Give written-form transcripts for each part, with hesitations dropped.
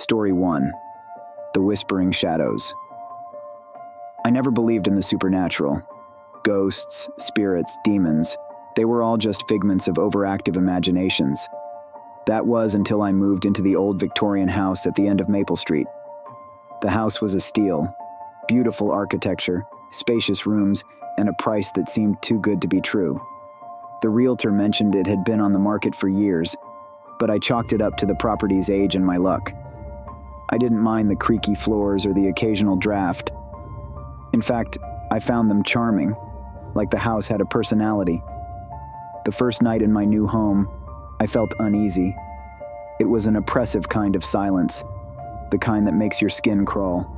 Story 1. The Whispering Shadows. I never believed in the supernatural. Ghosts, spirits, demons, they were all just figments of overactive imaginations. That was until I moved into the old Victorian house at the end of Maple Street. The house was a steal. Beautiful architecture, spacious rooms, and a price that seemed too good to be true. The realtor mentioned it had been on the market for years, but I chalked it up to the property's age and my luck. I didn't mind the creaky floors or the occasional draft. In fact, I found them charming, like the house had a personality. The first night in my new home, I felt uneasy. It was an oppressive kind of silence, the kind that makes your skin crawl.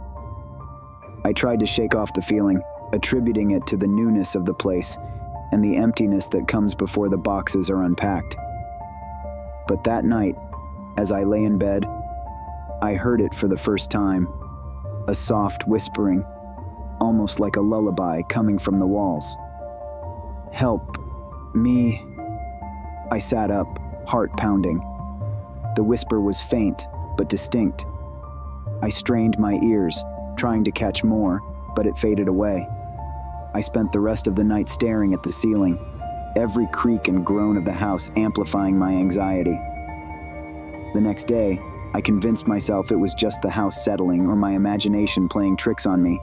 I tried to shake off the feeling, attributing it to the newness of the place and the emptiness that comes before the boxes are unpacked. But that night, as I lay in bed, I heard it for the first time, a soft whispering, almost like a lullaby coming from the walls. "Help me." I sat up, heart pounding. The whisper was faint, but distinct. I strained my ears, trying to catch more, but it faded away. I spent the rest of the night staring at the ceiling, every creak and groan of the house amplifying my anxiety. The next day, I convinced myself it was just the house settling or my imagination playing tricks on me.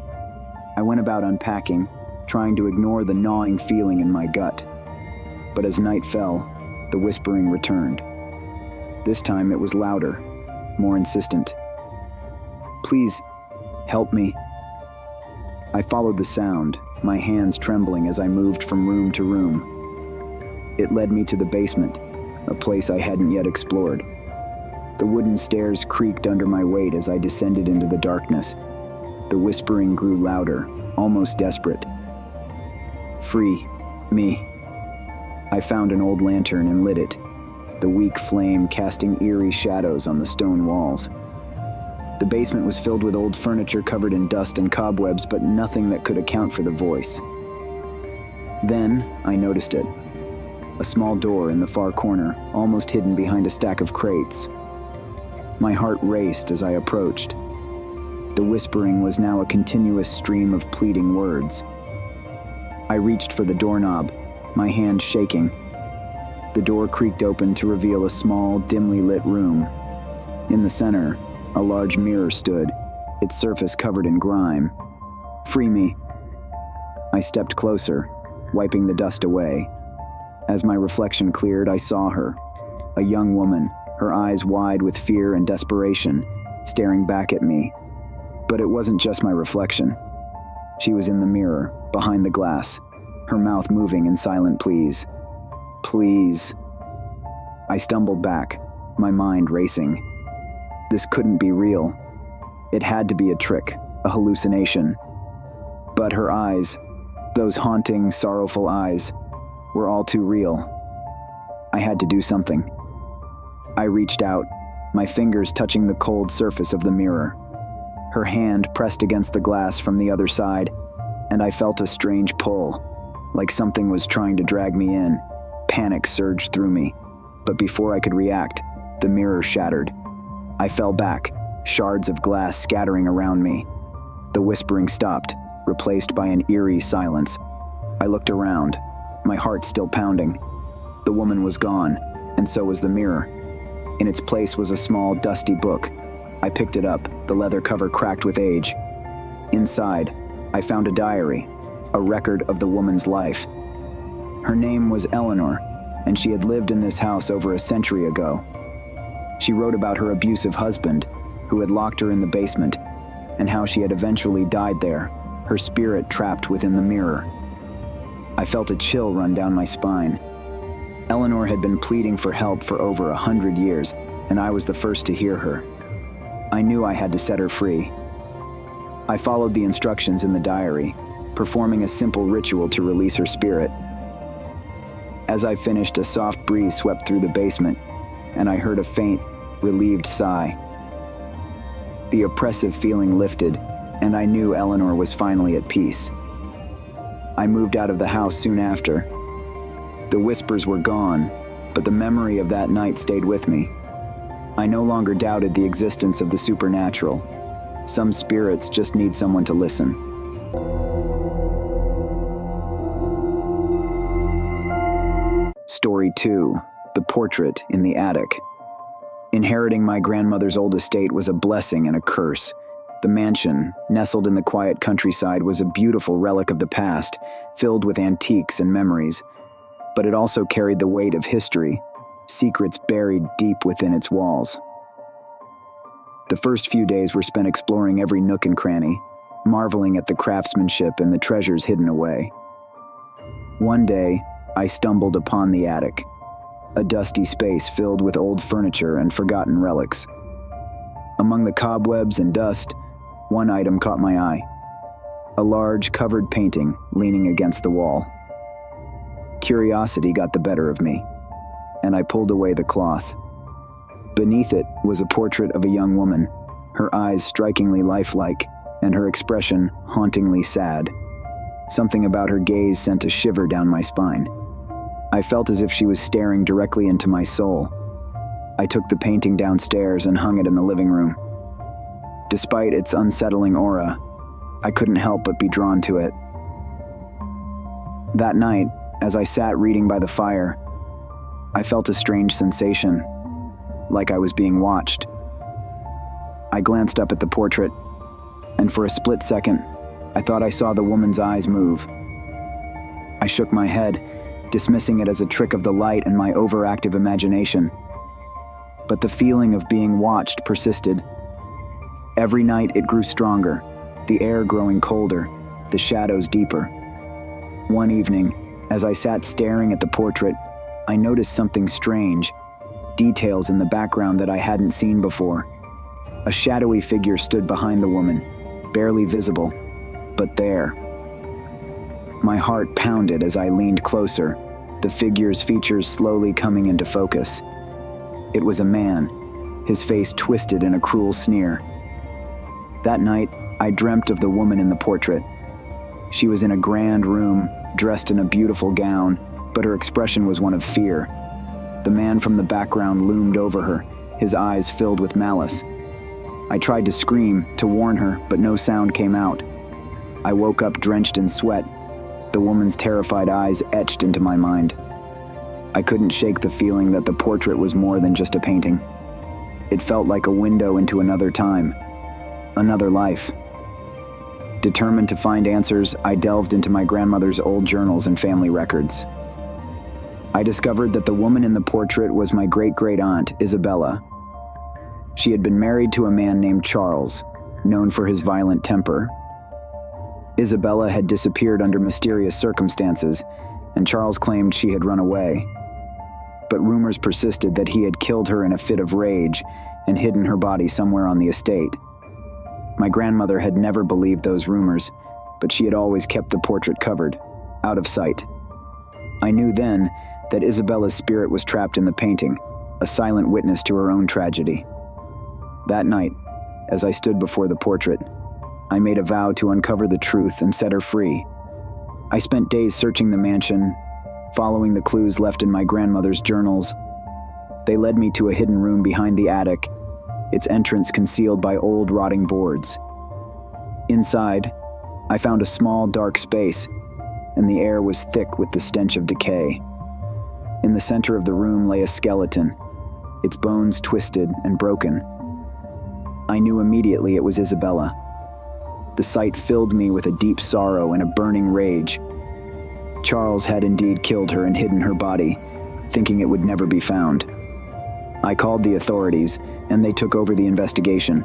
I went about unpacking, trying to ignore the gnawing feeling in my gut. But as night fell, the whispering returned. This time it was louder, more insistent. "Please, help me." I followed the sound, my hands trembling as I moved from room to room. It led me to the basement, a place I hadn't yet explored. The wooden stairs creaked under my weight as I descended into the darkness. The whispering grew louder, almost desperate. "Free me." I found an old lantern and lit it, the weak flame casting eerie shadows on the stone walls. The basement was filled with old furniture covered in dust and cobwebs, but nothing that could account for the voice. Then I noticed it. A small door in the far corner, almost hidden behind a stack of crates. My heart raced as I approached. The whispering was now a continuous stream of pleading words. I reached for the doorknob, my hand shaking. The door creaked open to reveal a small, dimly lit room. In the center, a large mirror stood, its surface covered in grime. "Free me." I stepped closer, wiping the dust away. As my reflection cleared, I saw her, a young woman, her eyes wide with fear and desperation, staring back at me. But it wasn't just my reflection. She was in the mirror, behind the glass, her mouth moving in silent pleas. "Please." I stumbled back, my mind racing. This couldn't be real. It had to be a trick, a hallucination. But her eyes, those haunting, sorrowful eyes, were all too real. I had to do something. I reached out, my fingers touching the cold surface of the mirror. Her hand pressed against the glass from the other side, and I felt a strange pull, like something was trying to drag me in. Panic surged through me, but before I could react, the mirror shattered. I fell back, shards of glass scattering around me. The whispering stopped, replaced by an eerie silence. I looked around, my heart still pounding. The woman was gone, and so was the mirror. In its place was a small, dusty book. I picked it up, the leather cover cracked with age. Inside, I found a diary, a record of the woman's life. Her name was Eleanor, and she had lived in this house over a century ago. She wrote about her abusive husband, who had locked her in the basement, and how she had eventually died there, her spirit trapped within the mirror. I felt a chill run down my spine. Eleanor had been pleading for help for over 100 years, and I was the first to hear her. I knew I had to set her free. I followed the instructions in the diary, performing a simple ritual to release her spirit. As I finished, a soft breeze swept through the basement, and I heard a faint, relieved sigh. The oppressive feeling lifted, and I knew Eleanor was finally at peace. I moved out of the house soon after. The whispers were gone, but the memory of that night stayed with me. I no longer doubted the existence of the supernatural. Some spirits just need someone to listen. Story 2. The Portrait in the Attic. Inheriting my grandmother's old estate was a blessing and a curse. The mansion, nestled in the quiet countryside, was a beautiful relic of the past, filled with antiques and memories. But it also carried the weight of history, secrets buried deep within its walls. The first few days were spent exploring every nook and cranny, marveling at the craftsmanship and the treasures hidden away. One day, I stumbled upon the attic, a dusty space filled with old furniture and forgotten relics. Among the cobwebs and dust, one item caught my eye: a large, covered painting leaning against the wall. Curiosity got the better of me, and I pulled away the cloth. Beneath it was a portrait of a young woman, her eyes strikingly lifelike, and her expression hauntingly sad. Something about her gaze sent a shiver down my spine. I felt as if she was staring directly into my soul. I took the painting downstairs and hung it in the living room. Despite its unsettling aura, I couldn't help but be drawn to it. That night, as I sat reading by the fire, I felt a strange sensation, like I was being watched. I glanced up at the portrait, and for a split second, I thought I saw the woman's eyes move. I shook my head, dismissing it as a trick of the light and my overactive imagination. But the feeling of being watched persisted. Every night it grew stronger, the air growing colder, the shadows deeper. One evening, as I sat staring at the portrait, I noticed something strange, details in the background that I hadn't seen before. A shadowy figure stood behind the woman, barely visible, but there. My heart pounded as I leaned closer, the figure's features slowly coming into focus. It was a man, his face twisted in a cruel sneer. That night, I dreamt of the woman in the portrait. She was in a grand room, dressed in a beautiful gown, but her expression was one of fear. The man from the background loomed over her, his eyes filled with malice. I tried to scream, to warn her, but no sound came out. I woke up drenched in sweat, the woman's terrified eyes etched into my mind. I couldn't shake the feeling that the portrait was more than just a painting. It felt like a window into another time, another life. Determined to find answers, I delved into my grandmother's old journals and family records. I discovered that the woman in the portrait was my great-great-aunt, Isabella. She had been married to a man named Charles, known for his violent temper. Isabella had disappeared under mysterious circumstances, and Charles claimed she had run away. But rumors persisted that he had killed her in a fit of rage and hidden her body somewhere on the estate. My grandmother had never believed those rumors, but she had always kept the portrait covered, out of sight. I knew then that Isabella's spirit was trapped in the painting, a silent witness to her own tragedy. That night, as I stood before the portrait, I made a vow to uncover the truth and set her free. I spent days searching the mansion, following the clues left in my grandmother's journals. They led me to a hidden room behind the attic, its entrance concealed by old rotting boards. Inside, I found a small dark space, and the air was thick with the stench of decay. In the center of the room lay a skeleton, its bones twisted and broken. I knew immediately it was Isabella. The sight filled me with a deep sorrow and a burning rage. Charles had indeed killed her and hidden her body, thinking it would never be found. I called the authorities, and they took over the investigation.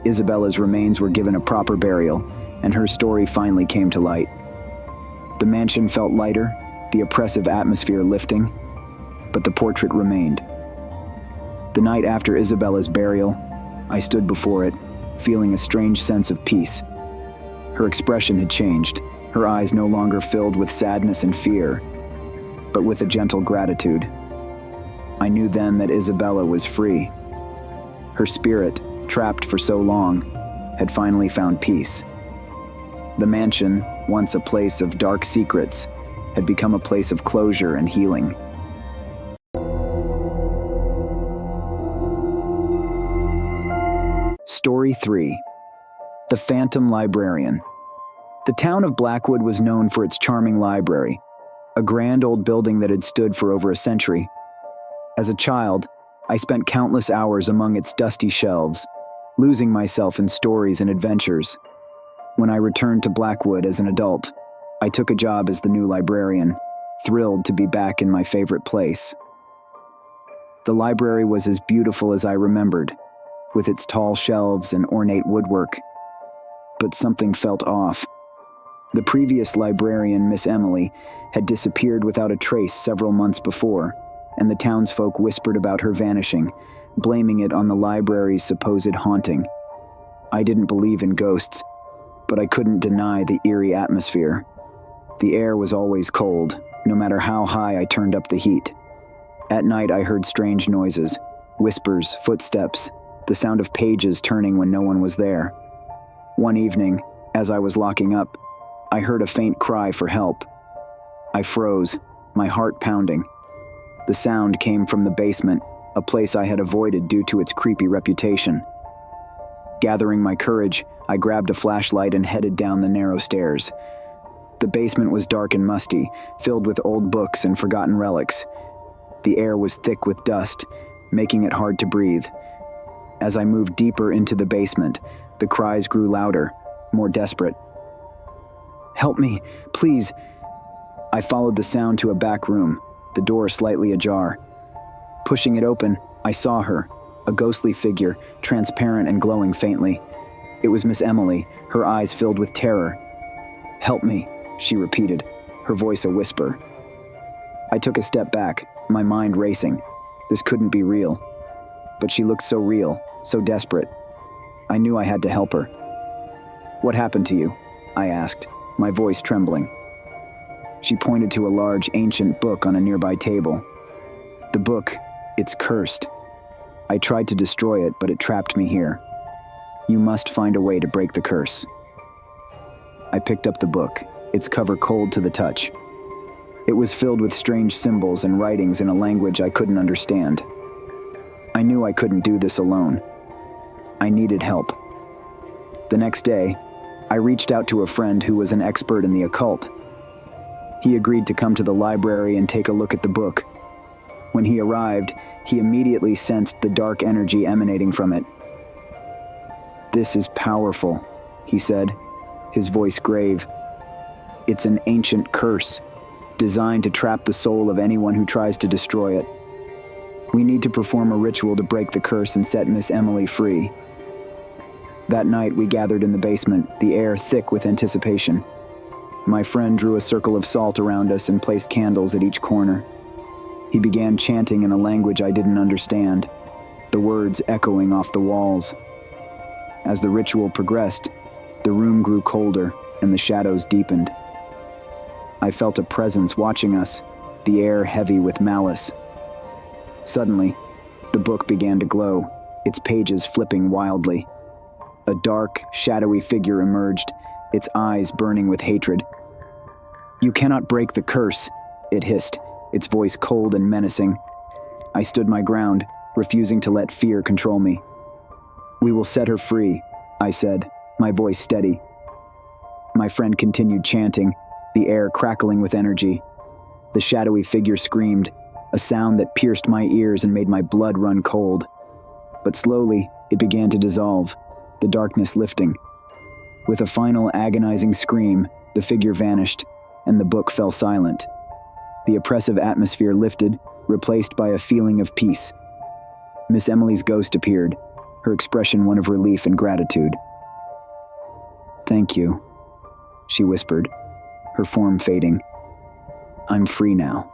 Isabella's remains were given a proper burial, and her story finally came to light. The mansion felt lighter, the oppressive atmosphere lifting, but the portrait remained. The night after Isabella's burial, I stood before it, feeling a strange sense of peace. Her expression had changed, her eyes no longer filled with sadness and fear, but with a gentle gratitude. I knew then that Isabella was free. Her spirit, trapped for so long, had finally found peace. The mansion, once a place of dark secrets, had become a place of closure and healing. Story 3. The Phantom Librarian. The town of Blackwood was known for its charming library, a grand old building that had stood for over a century. As a child, I spent countless hours among its dusty shelves, losing myself in stories and adventures. When I returned to Blackwood as an adult, I took a job as the new librarian, thrilled to be back in my favorite place. The library was as beautiful as I remembered, with its tall shelves and ornate woodwork. But something felt off. The previous librarian, Miss Emily, had disappeared without a trace several months before, and the townsfolk whispered about her vanishing, blaming it on the library's supposed haunting. I didn't believe in ghosts, but I couldn't deny the eerie atmosphere. The air was always cold, no matter how high I turned up the heat. At night I heard strange noises, whispers, footsteps, the sound of pages turning when no one was there. One evening, as I was locking up, I heard a faint cry for help. I froze, my heart pounding. The sound came from the basement, a place I had avoided due to its creepy reputation. Gathering my courage, I grabbed a flashlight and headed down the narrow stairs. The basement was dark and musty, filled with old books and forgotten relics. The air was thick with dust, making it hard to breathe. As I moved deeper into the basement, the cries grew louder, more desperate. "Help me, please!" I followed the sound to a back room, the door slightly ajar. Pushing it open, I saw her, a ghostly figure, transparent and glowing faintly. It was Miss Emily, her eyes filled with terror. "Help me," she repeated, her voice a whisper. I took a step back, my mind racing. This couldn't be real. But she looked so real, so desperate. I knew I had to help her. "What happened to you?" I asked, my voice trembling. She pointed to a large, ancient book on a nearby table. "The book, it's cursed. I tried to destroy it, but it trapped me here. You must find a way to break the curse." I picked up the book, its cover cold to the touch. It was filled with strange symbols and writings in a language I couldn't understand. I knew I couldn't do this alone. I needed help. The next day, I reached out to a friend who was an expert in the occult. He agreed to come to the library and take a look at the book. When he arrived, he immediately sensed the dark energy emanating from it. "This is powerful," he said, his voice grave. "It's an ancient curse, designed to trap the soul of anyone who tries to destroy it. We need to perform a ritual to break the curse and set Miss Emily free." That night we gathered in the basement, the air thick with anticipation. My friend drew a circle of salt around us and placed candles at each corner. He began chanting in a language I didn't understand, the words echoing off the walls. As the ritual progressed, the room grew colder and the shadows deepened. I felt a presence watching us, the air heavy with malice. Suddenly, the book began to glow, its pages flipping wildly. A dark, shadowy figure emerged, its eyes burning with hatred. "You cannot break the curse," it hissed, its voice cold and menacing. I stood my ground, refusing to let fear control me. "We will set her free," I said, my voice steady. My friend continued chanting, the air crackling with energy. The shadowy figure screamed, a sound that pierced my ears and made my blood run cold. But slowly, it began to dissolve, the darkness lifting. With a final agonizing scream, the figure vanished, and the book fell silent. The oppressive atmosphere lifted, replaced by a feeling of peace. Miss Emily's ghost appeared, her expression one of relief and gratitude. "Thank you," she whispered, her form fading. "I'm free now."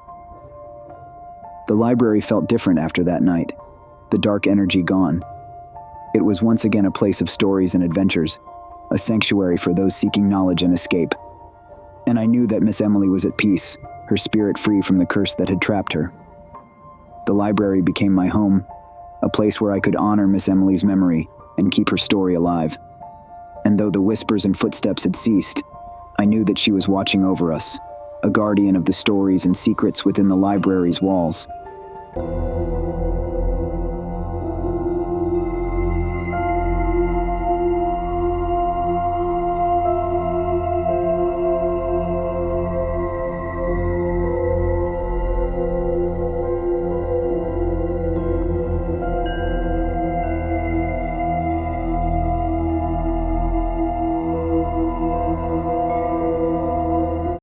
The library felt different after that night, the dark energy gone. It was once again a place of stories and adventures, a sanctuary for those seeking knowledge and escape. And I knew that Miss Emily was at peace, her spirit free from the curse that had trapped her. The library became my home, a place where I could honor Miss Emily's memory and keep her story alive. And though the whispers and footsteps had ceased, I knew that she was watching over us, a guardian of the stories and secrets within the library's walls.